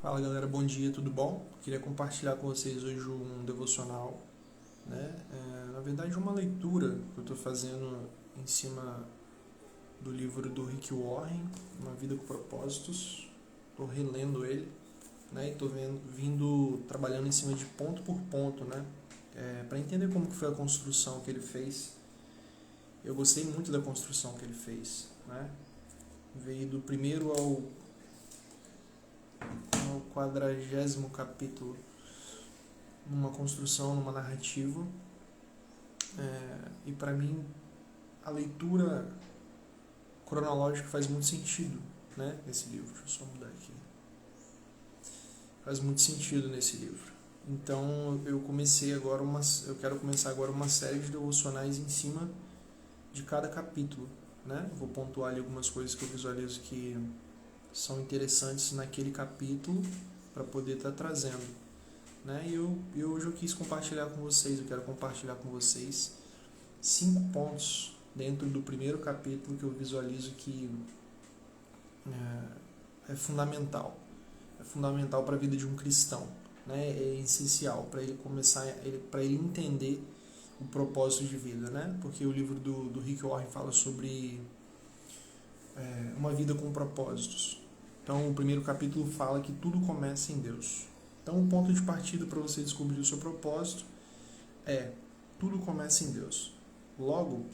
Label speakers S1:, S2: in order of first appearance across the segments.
S1: Fala galera, bom dia, tudo bom? Queria compartilhar com vocês hoje um devocional, né? Na verdade, uma leitura que eu estou fazendo em cima do livro do Rick Warren, Uma Vida com Propósitos. Estou relendo ele, né? E estou vindo trabalhando em cima de ponto por ponto, né? Para entender como que foi a construção que ele fez. Eu gostei muito da construção que ele fez, né? Veio do primeiro ao 40º capítulo, numa construção, numa narrativa, e para mim a leitura cronológica faz muito sentido, né, nesse livro. Deixa eu só mudar aqui. Faz muito sentido nesse livro. Então eu quero começar agora uma série de devocionais em cima de cada capítulo, né? Vou pontuar ali algumas coisas que eu visualizo que são interessantes naquele capítulo para poder estar trazendo, né? E hoje eu quis compartilhar com vocês, eu quero compartilhar com vocês 5 pontos dentro do primeiro capítulo que eu visualizo que é fundamental para a vida de um cristão, né? É essencial para ele para ele entender o propósito de vida, né? Porque o livro do Rick Warren fala sobre uma vida com propósitos. Então, o primeiro capítulo fala que tudo começa em Deus. Então, o ponto de partida para você descobrir o seu propósito é: tudo começa em Deus. Logo,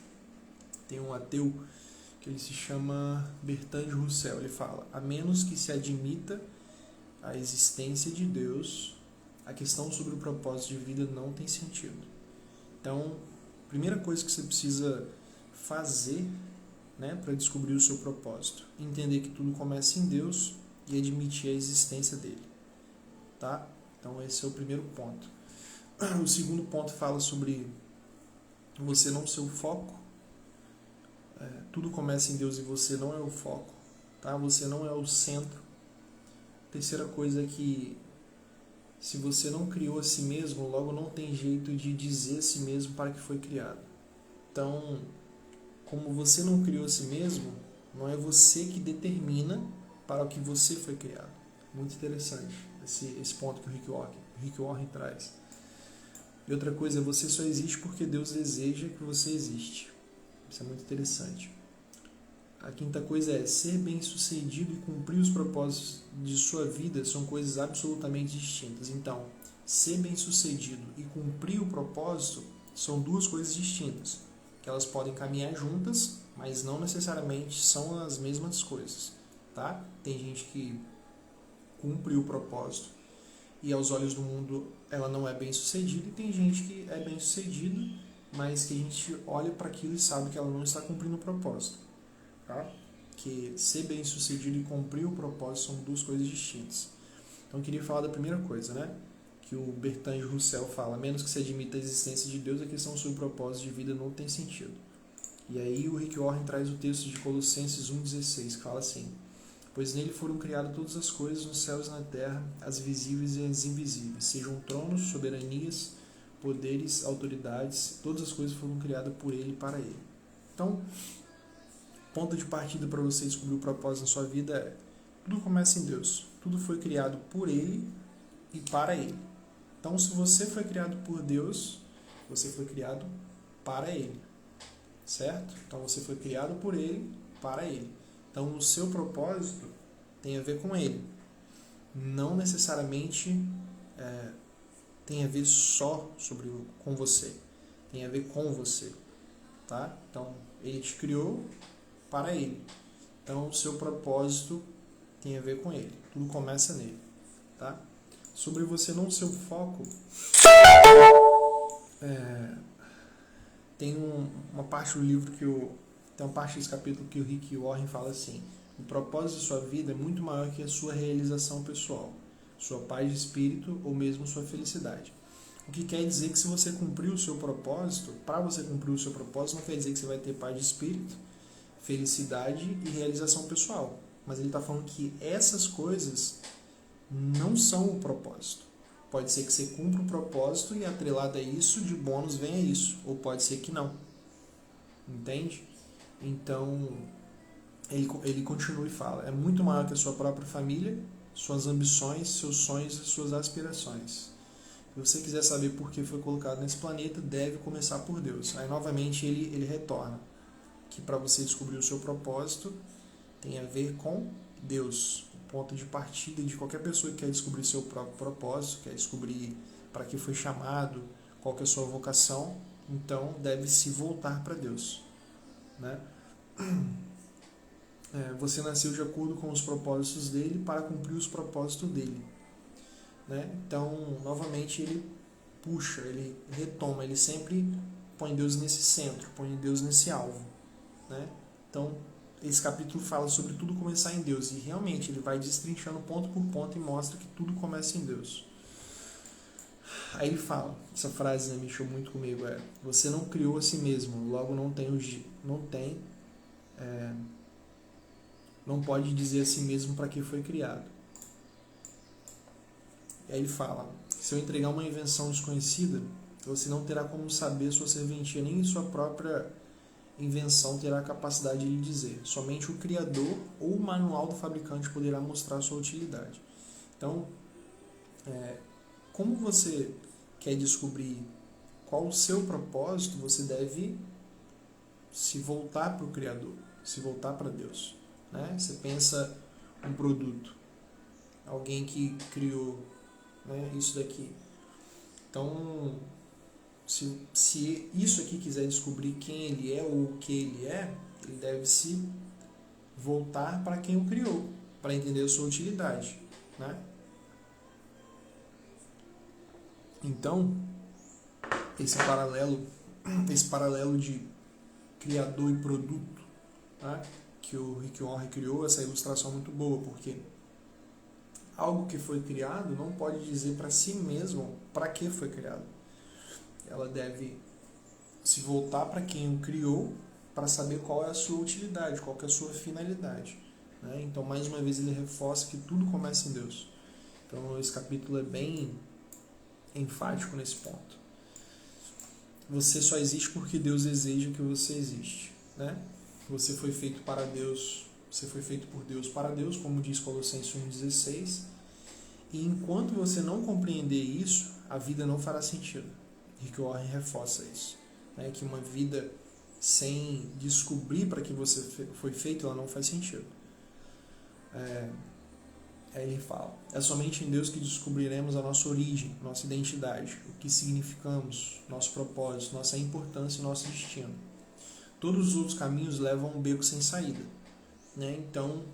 S1: tem um ateu que ele se chama Bertrand Russell. Ele fala: a menos que se admita a existência de Deus, a questão sobre o propósito de vida não tem sentido. Então, a primeira coisa que você precisa fazer, né, para descobrir o seu propósito, entender que tudo começa em Deus e admitir a existência dele, tá? Então esse é o primeiro ponto. O segundo ponto fala sobre você não ser o foco. Tudo começa em Deus e você não é o foco, tá? Você não é o centro. Terceira coisa é que se você não criou a si mesmo, logo não tem jeito de dizer a si mesmo para que foi criado. Então, como você não criou a si mesmo, não é você que determina para o que você foi criado. Muito interessante esse ponto que o Rick Warren traz. E outra coisa, você só existe porque Deus deseja que você existe. Isso é muito interessante. A quinta coisa é: ser bem-sucedido e cumprir os propósitos de sua vida são coisas absolutamente distintas. Então, ser bem-sucedido e cumprir o propósito são duas coisas distintas, que elas podem caminhar juntas, mas não necessariamente são as mesmas coisas, tá? Tem gente que cumpre o propósito e aos olhos do mundo ela não é bem-sucedida, e tem gente que é bem-sucedida, mas que a gente olha para aquilo e sabe que ela não está cumprindo o propósito, tá? Que ser bem-sucedido e cumprir o propósito são duas coisas distintas. Então eu queria falar da primeira coisa, né? Que o Bertrand Russell fala: a menos que se admita a existência de Deus, a questão sobre o propósito de vida não tem sentido. E aí o Rick Warren traz o texto de Colossenses 1,16, que fala assim: pois nele foram criadas todas as coisas nos céus e na terra, as visíveis e as invisíveis, sejam tronos, soberanias, poderes, autoridades, todas as coisas foram criadas por ele e para ele. Então, ponto de partida para você descobrir o propósito na sua vida é: tudo começa em Deus, tudo foi criado por ele e para ele. Então, se você foi criado por Deus, você foi criado para ele, certo? Então, você foi criado por ele, para ele. Então, o seu propósito tem a ver com ele. Não necessariamente tem a ver só com você. Tem a ver com você, tá? Então, ele te criou para ele. Então, o seu propósito tem a ver com ele. Tudo começa nele, tá? Sobre você não ser o foco, tem uma parte do livro tem uma parte desse capítulo que o Rick Warren fala assim: o propósito de sua vida é muito maior que a sua realização pessoal, sua paz de espírito ou mesmo sua felicidade. O que quer dizer que se você cumprir o seu propósito, para você cumprir o seu propósito, não quer dizer que você vai ter paz de espírito, felicidade e realização pessoal. Mas ele está falando que essas coisas não são o propósito. Pode ser que você cumpra o propósito e atrelado a isso, de bônus venha isso. Ou pode ser que não. Entende? Então, ele continua e fala: é muito maior que a sua própria família, suas ambições, seus sonhos e suas aspirações. Se você quiser saber por que foi colocado nesse planeta, deve começar por Deus. Aí novamente ele retorna que para você descobrir o seu propósito tem a ver com Deus. O ponto de partida de qualquer pessoa que quer descobrir seu próprio propósito, quer descobrir para que foi chamado, qual que é a sua vocação, então deve se voltar para Deus, né? Você nasceu de acordo com os propósitos dele para cumprir os propósitos dele, né? Então, novamente, ele puxa, ele retoma, ele sempre põe Deus nesse centro, põe Deus nesse alvo, né? Então, esse capítulo fala sobre tudo começar em Deus, e realmente ele vai destrinchando ponto por ponto e mostra que tudo começa em Deus. Aí ele fala, essa frase mexeu muito comigo, você não criou a si mesmo, logo não pode dizer a si mesmo para que foi criado. E aí ele fala, se eu entregar uma invenção desconhecida, você não terá como saber sua serventia, nem sua própria invenção terá a capacidade de lhe dizer. Somente o criador ou o manual do fabricante poderá mostrar sua utilidade. Então, como você quer descobrir qual o seu propósito, você deve se voltar para o Criador, se voltar para Deus, né? Você pensa um produto, alguém que criou, né, isso daqui. Então, se isso aqui quiser descobrir quem ele é ou o que ele deve se voltar para quem o criou, para entender a sua utilidade, né? Então, esse paralelo de criador e produto, né, que o Rick Warren criou, essa ilustração é muito boa, porque algo que foi criado não pode dizer para si mesmo para que foi criado. Ela deve se voltar para quem o criou para saber qual é a sua utilidade, qual que é a sua finalidade, né? Então, mais uma vez, ele reforça que tudo começa em Deus. Então, esse capítulo é bem enfático nesse ponto. Você só existe porque Deus deseja que você existe, né? Você foi feito para Deus, você foi feito por Deus para Deus, como diz Colossenses 1,16. E enquanto você não compreender isso, a vida não fará sentido. Rick Warren reforça isso, né? Que uma vida sem descobrir para que você foi feito, ela não faz sentido. Aí ele fala, é somente em Deus que descobriremos a nossa origem, nossa identidade, o que significamos, nosso propósito, nossa importância e nosso destino. Todos os outros caminhos levam a um beco sem saída, né? Então,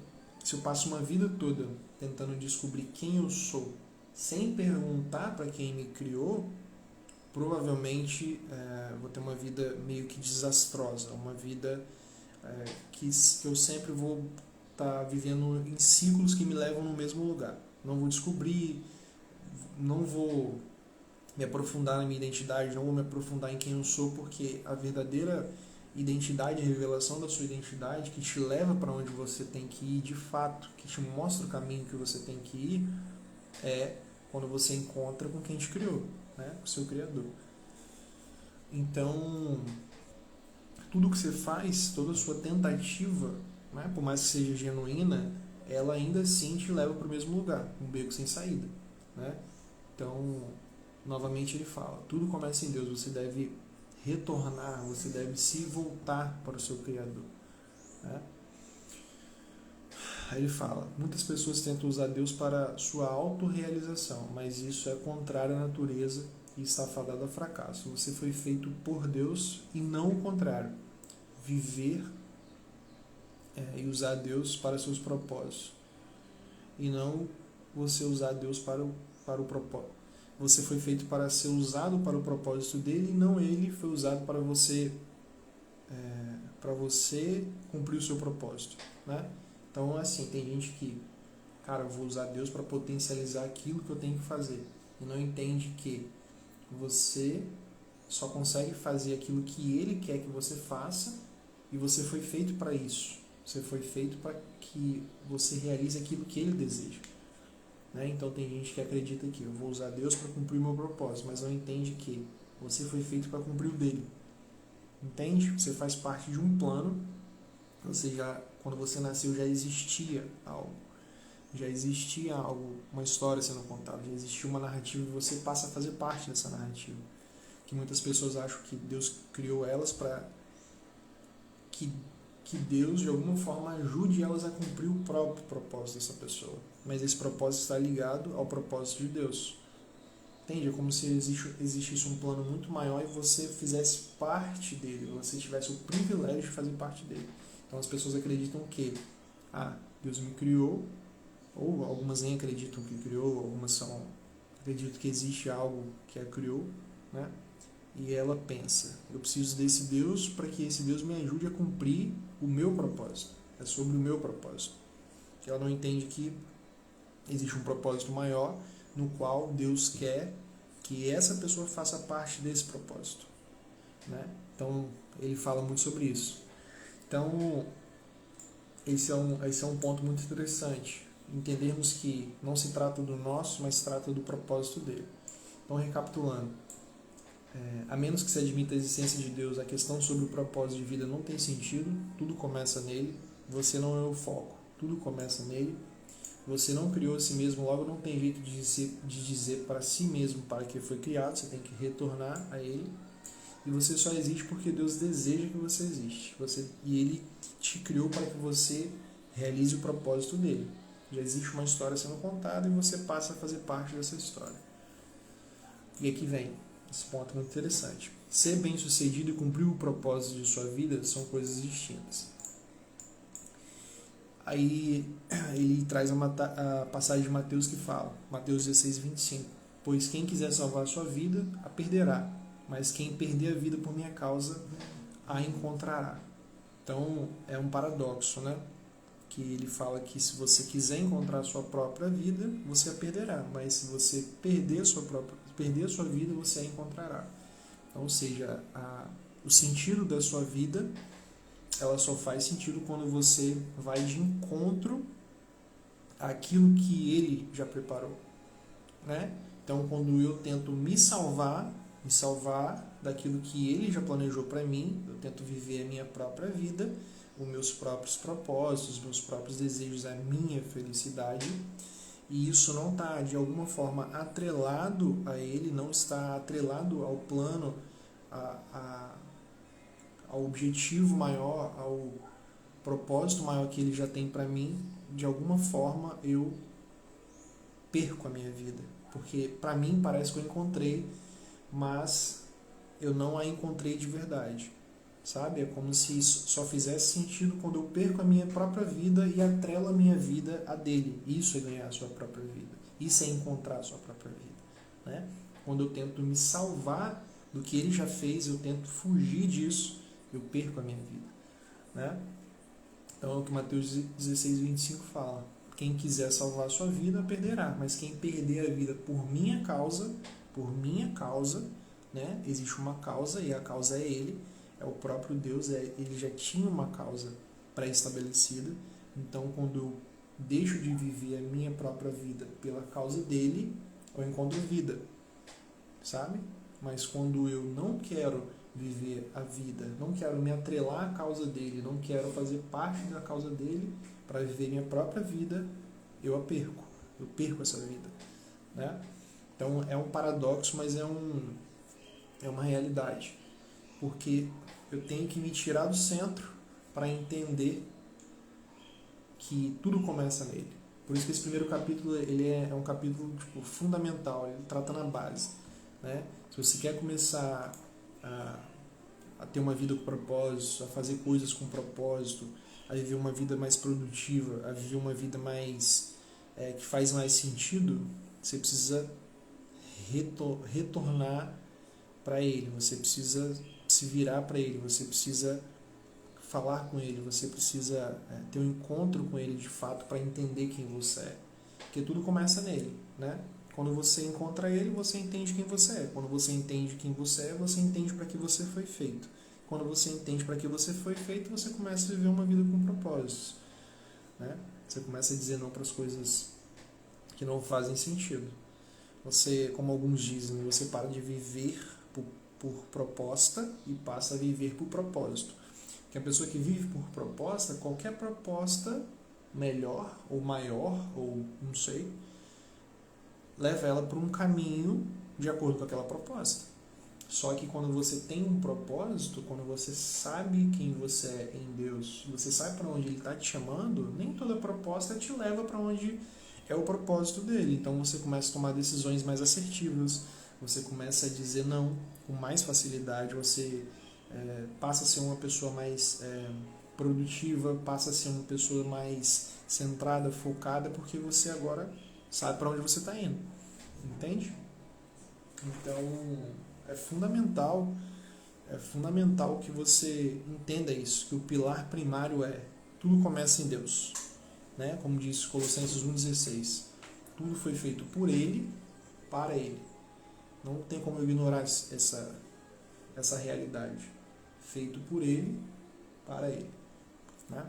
S1: se eu passo uma vida toda tentando descobrir quem eu sou, sem perguntar para quem me criou, provavelmente vou ter uma vida meio que desastrosa, uma vida que eu sempre vou estar vivendo em ciclos que me levam no mesmo lugar. Não vou descobrir, não vou me aprofundar na minha identidade, não vou me aprofundar em quem eu sou, porque a verdadeira identidade, a revelação da sua identidade, que te leva para onde você tem que ir de fato, que te mostra o caminho que você tem que ir, é quando você encontra com quem te criou, né? O seu Criador. Então, tudo que você faz, toda a sua tentativa, né, por mais que seja genuína, ela ainda assim te leva para o mesmo lugar, um beco sem saída, né? Então, novamente ele fala, tudo começa em Deus, você deve retornar, você deve se voltar para o seu Criador, né? Aí ele fala, muitas pessoas tentam usar Deus para sua autorrealização, mas isso é contrário à natureza e está fadado a fracasso. Você foi feito por Deus e não o contrário. Viver e usar Deus para seus propósitos. E não você usar Deus para o propósito. Você foi feito para ser usado para o propósito dele e não ele foi usado para você cumprir o seu propósito, né? Então, assim, tem gente que, cara, eu vou usar Deus para potencializar aquilo que eu tenho que fazer. E não entende que você só consegue fazer aquilo que ele quer que você faça e você foi feito para isso. Você foi feito para que você realize aquilo que ele deseja, né? Então tem gente que acredita que eu vou usar Deus para cumprir o meu propósito, mas não entende que você foi feito para cumprir o dele. Entende? Você faz parte de um plano. Quando você nasceu já existia algo. já existia algo, uma história sendo contada, já existia uma narrativa e você passa a fazer parte dessa narrativa. Que muitas pessoas acham que Deus criou elas para que Deus de alguma forma ajude elas a cumprir o próprio propósito dessa pessoa. Mas esse propósito está ligado ao propósito de Deus. Entende? É como se existisse um plano muito maior e você fizesse parte dele, você tivesse o privilégio de fazer parte dele. Então as pessoas acreditam que Deus me criou, ou algumas nem acreditam que criou, algumas acreditam que existe algo que a criou, né? E ela pensa, eu preciso desse Deus para que esse Deus me ajude a cumprir o meu propósito. É sobre o meu propósito. Ela não entende que existe um propósito maior no qual Deus quer que essa pessoa faça parte desse propósito, né? Então, ele fala muito sobre isso. Então, esse é um ponto muito interessante. Entendermos que não se trata do nosso, mas se trata do propósito dele. Então, recapitulando, a menos que se admita a existência de Deus, a questão sobre o propósito de vida não tem sentido, tudo começa nele, você não é o foco, tudo começa nele, você não criou a si mesmo, logo não tem jeito de dizer para si mesmo para que foi criado, você tem que retornar a ele, e você só existe porque Deus deseja que você existe, e ele te criou para que você realize o propósito dele. Já existe uma história sendo contada e você passa a fazer parte dessa história. E aqui vem esse ponto muito interessante. Ser bem-sucedido e cumprir o propósito de sua vida são coisas distintas. Aí ele traz a passagem de Mateus que fala, Mateus 16:25, pois quem quiser salvar a sua vida, a perderá, mas quem perder a vida por minha causa, a encontrará. Então é um paradoxo, né? Que ele fala que se você quiser encontrar a sua própria vida, você a perderá, mas se você perder a sua vida, você a encontrará. Então, ou seja, o sentido da sua vida, ela só faz sentido quando você vai de encontro àquilo que ele já preparou, né? Então, quando eu tento me salvar daquilo que ele já planejou para mim, eu tento viver a minha própria vida, os meus próprios propósitos, os meus próprios desejos, a minha felicidade, e isso não está de alguma forma atrelado a ele, não está atrelado ao plano, ao objetivo maior, ao propósito maior que ele já tem para mim, de alguma forma eu perco a minha vida. Porque para mim parece que eu encontrei, mas eu não a encontrei de verdade. Sabe? É como se isso só fizesse sentido quando eu perco a minha própria vida e atrelo a minha vida a dele. Isso é ganhar a sua própria vida. Isso é encontrar a sua própria vida, né? Quando eu tento me salvar do que ele já fez, eu tento fugir disso, eu perco a minha vida, né? Então é o que Mateus 16:25 fala. Quem quiser salvar a sua vida, perderá. Mas quem perder a vida por minha causa, né? Existe uma causa e a causa é ele. É o próprio Deus, ele já tinha uma causa pré-estabelecida. Então, quando eu deixo de viver a minha própria vida pela causa dele, eu encontro vida, sabe? Mas quando eu não quero viver a vida, não quero me atrelar à causa dele, não quero fazer parte da causa dele para viver minha própria vida, eu perco essa vida, né? Então, é um paradoxo, mas é uma realidade, porque eu tenho que me tirar do centro para entender que tudo começa nele. Por isso que esse primeiro capítulo ele é um capítulo fundamental, ele trata na base, né? Se você quer começar a ter uma vida com propósito, a fazer coisas com propósito, a viver uma vida mais produtiva, a viver uma vida mais que faz mais sentido, você precisa retornar para ele, você precisa se virar para ele, você precisa falar com ele, você precisa ter um encontro com ele de fato para entender quem você é, porque tudo começa nele, né? Quando você encontra ele, você entende quem você é. Quando você entende quem você é, você entende para que você foi feito. Quando você entende para que você foi feito, você começa a viver uma vida com propósitos, né? Você começa a dizer não para as coisas que não fazem sentido. Você, como alguns dizem, você para de viver por proposta e passa a viver por propósito. Porque a pessoa que vive por proposta, qualquer proposta melhor ou maior, ou não sei, leva ela para um caminho de acordo com aquela proposta. Só que quando você tem um propósito, quando você sabe quem você é em Deus, você sabe para onde Ele está te chamando, nem toda proposta te leva para onde é o propósito dele. Então você começa a tomar decisões mais assertivas, você começa a dizer não com mais facilidade, você passa a ser uma pessoa mais produtiva, passa a ser uma pessoa mais centrada, focada, porque você agora sabe para onde você está indo. Entende? Então é fundamental que você entenda isso, que o pilar primário é tudo começa em Deus, né? Como diz Colossenses 1,16, tudo foi feito por Ele, para Ele. Não tem como eu ignorar essa realidade. Feito por Ele, para Ele, né?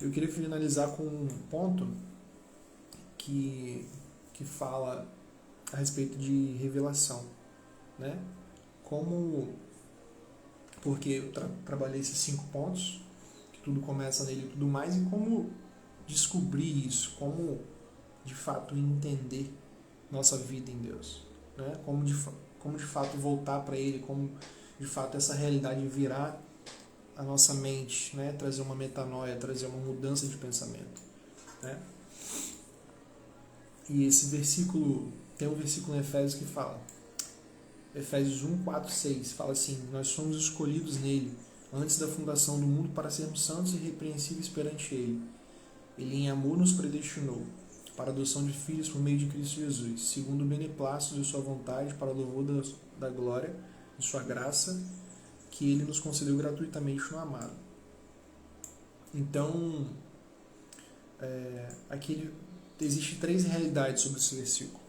S1: Eu queria finalizar com um ponto que fala a respeito de revelação, né? Porque eu trabalhei esses 5 pontos, que tudo começa nele e tudo mais, e como descobrir isso, como de fato entender nossa vida em Deus, né? Como de fato voltar para Ele, como de fato essa realidade virar a nossa mente, né? Trazer uma metanoia, trazer uma mudança de pensamento, né? E esse versículo, tem um versículo em Efésios que fala, Efésios 1, 4, 6, fala assim: nós somos escolhidos nele, antes da fundação do mundo, para sermos santos e irrepreensíveis perante Ele. Ele em amor nos predestinou para a adoção de filhos por meio de Cristo Jesus, segundo o beneplácito de sua vontade, para o louvor da glória de sua graça, que Ele nos concedeu gratuitamente no amado. Então, aqui existem 3 realidades sobre esse versículo,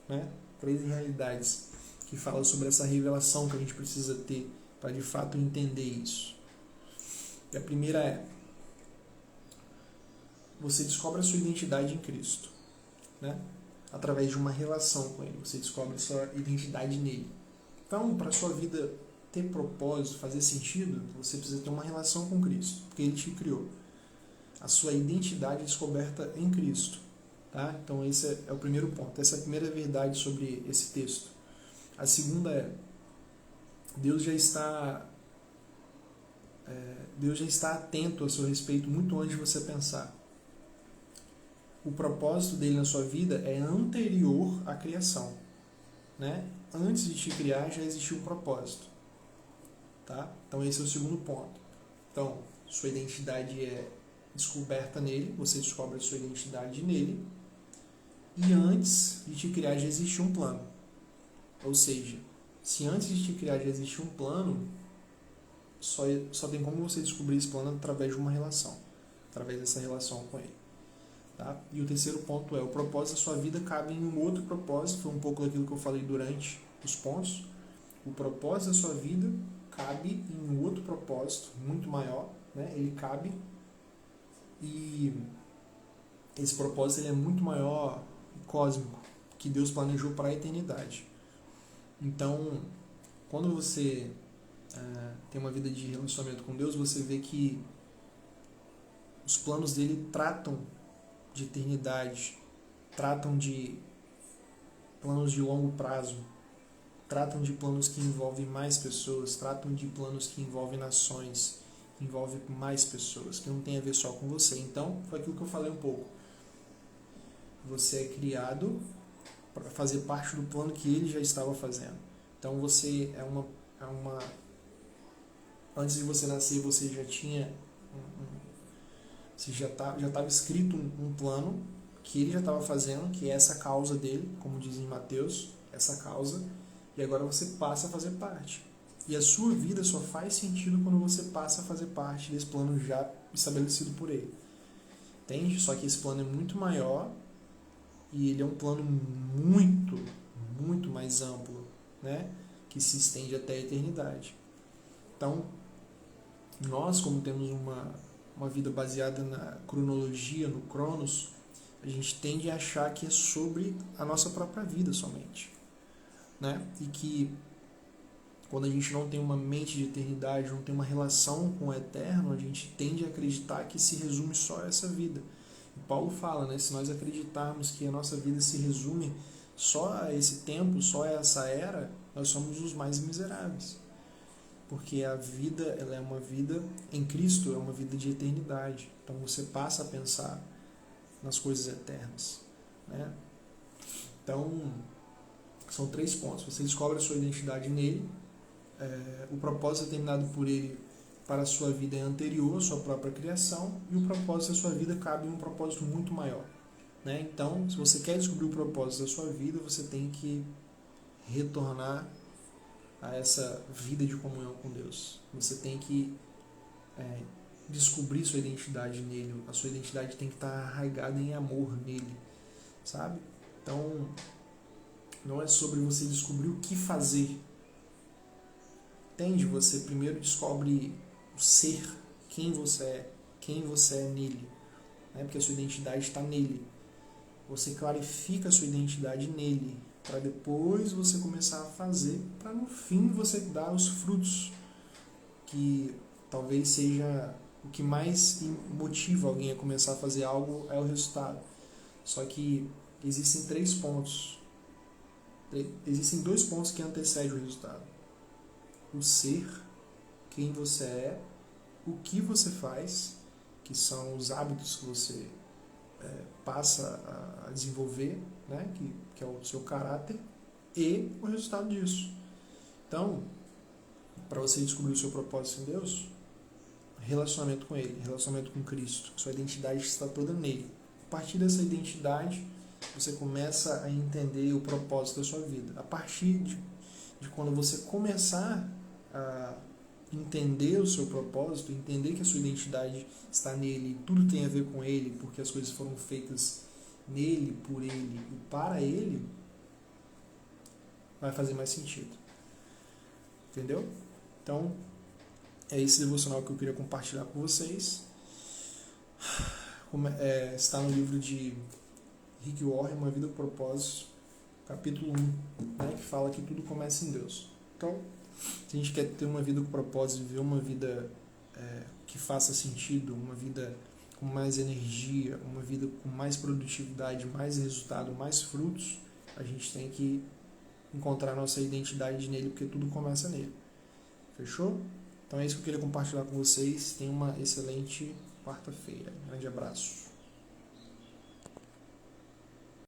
S1: né? 3 realidades que falam sobre essa revelação que a gente precisa ter para de fato entender isso. E a primeira é: você descobre a sua identidade em Cristo, né? Através de uma relação com Ele, você descobre a sua identidade nele. Então, para a sua vida ter propósito, fazer sentido, você precisa ter uma relação com Cristo, porque Ele te criou. A sua identidade é descoberta em Cristo, tá? Então esse é o primeiro ponto, essa é a primeira verdade sobre esse texto. A segunda é: Deus já está atento a seu respeito muito antes de você pensar. O propósito dele na sua vida é anterior à criação, né? Antes de te criar já existiu um propósito, tá? Então esse é o segundo ponto. Então, sua identidade é descoberta nele, você descobre a sua identidade nele, e antes de te criar já existiu um plano. Ou seja, se antes de te criar já existiu um plano, só tem como você descobrir esse plano através de uma relação, através dessa relação com ele. Tá? E o terceiro ponto é: o propósito da sua vida cabe em um outro propósito, foi um pouco daquilo que eu falei durante os pontos. O propósito da sua vida cabe em um outro propósito muito maior, né? Ele cabe, e esse propósito ele é muito maior, cósmico, que Deus planejou para a eternidade. Então, quando você tem uma vida de relacionamento com Deus, você vê que os planos dele tratam de eternidade, tratam de planos de longo prazo, tratam de planos que envolvem mais pessoas, tratam de planos que envolvem nações, que envolvem mais pessoas, que não tem a ver só com você. Então, foi aquilo que eu falei um pouco. Você é criado para fazer parte do plano que ele já estava fazendo. Então, você é uma antes de você nascer, você já tinha você já estava escrito um plano que ele já estava fazendo, que é essa causa dele, como diz em Mateus, essa causa, e agora você passa a fazer parte. E a sua vida só faz sentido quando você passa a fazer parte desse plano já estabelecido por ele. Entende? Só que esse plano é muito maior e ele é um plano muito, muito mais amplo, né? Que se estende até a eternidade. Então, nós, como temos uma vida baseada na cronologia, no Cronos, a gente tende a achar que é sobre a nossa própria vida somente, né? E que Quando a gente não tem uma mente de eternidade, não tem uma relação com o eterno, a gente tende a acreditar que se resume só a essa vida. E Paulo fala, né, se nós acreditarmos que a nossa vida se resume só a esse tempo, só a essa era, nós somos os mais miseráveis. Porque a vida, ela é uma vida em Cristo, é uma vida de eternidade. Então você passa a pensar nas coisas eternas, né? Então, são 3 pontos. Você descobre a sua identidade nele, o propósito determinado por ele para a sua vida é anterior à sua própria criação, e o propósito da sua vida cabe em um propósito muito maior, né? Então, se você quer descobrir o propósito da sua vida, você tem que retornar a essa vida de comunhão com Deus. Você tem que descobrir sua identidade nele. A sua identidade tem que estar arraigada em amor nele, sabe? Então, não é sobre você descobrir o que fazer. Entende? Você primeiro descobre o ser, quem você é nele, né? Porque a sua identidade está nele. Você clarifica a sua identidade nele, para depois você começar a fazer, para no fim você dar os frutos, que talvez seja o que mais motiva alguém a começar a fazer algo, é o resultado. Só que existem 3 pontos. Existem 2 pontos que antecedem o resultado: o ser, quem você é, o que você faz, que são os hábitos que você passa a desenvolver, né? que é o seu caráter, e o resultado disso. Então, para você descobrir o seu propósito em Deus, relacionamento com Ele, relacionamento com Cristo, sua identidade está toda nele. A partir dessa identidade, você começa a entender o propósito da sua vida. A partir de quando você começar a entender o seu propósito, entender que a sua identidade está nele, tudo tem a ver com ele, porque as coisas foram feitas nele, por ele e para ele, vai fazer mais sentido. Entendeu? Então, é esse devocional que eu queria compartilhar com vocês. Está no livro de Rick Warren, Uma Vida com Propósito, capítulo 1, né, que fala que tudo começa em Deus. Então, se a gente quer ter uma vida com propósito, viver uma vida que faça sentido, uma vida com mais energia, uma vida com mais produtividade, mais resultado, mais frutos, a gente tem que encontrar nossa identidade nele, porque tudo começa nele. Fechou? Então é isso que eu queria compartilhar com vocês. Tenham uma excelente quarta-feira. Grande abraço.